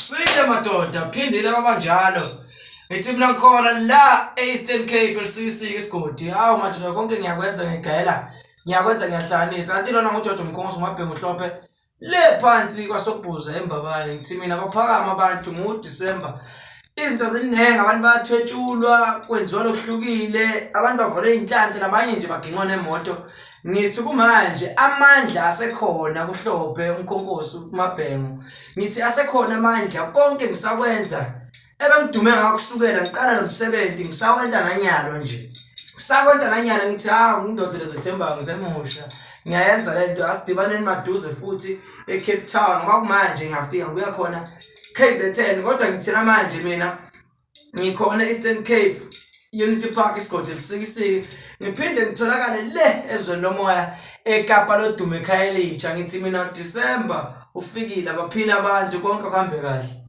Kusile madoda phindile abanjalo. Ngithi mina ngikhona la Eastern Cape elisiki isigodi. Hawu madoda konke ngiyakwenza ngigayela. Ngiyakwenza ngiyahlanisa. Kanti lona nguJojo Mkhongosi uMabhengu Mhlophe le phansi kwaSobhuza eMbabane. Ngithi mina baphakama abantu ngoDisemba. Izinto zinenga abantu bayathwetshulwa kwenziwa lokuhlukile abantu bavule inhlanhla nabanye nje baginqwa nemoto. Ngithi kumanje amandla asekhona kuHlophe uMkhonkosi uMabhengu. Ngithi asekhona amandla konke ngisakwenza ebengidume ngakusukela ngiqala nomsebenzi ngisawenza nanyalo nje. Ngisawenza nanyalo ngithi ngindoda lezethemba ngisemusha. Ngiyayenza lento asidibane emaduze futhi eCape Town ngoba kumanje ngiyafika ngibuya khona KZN kodwa ngithina manje mina ngikhona Eastern Cape Unity Park isigodi elisiki ngiphinde ngitholakale le ezweni lomoya eKapa lodumo ekhaya elitsha. Ngithi mina December ufikile abaphila abantu konke kuhambe kahle.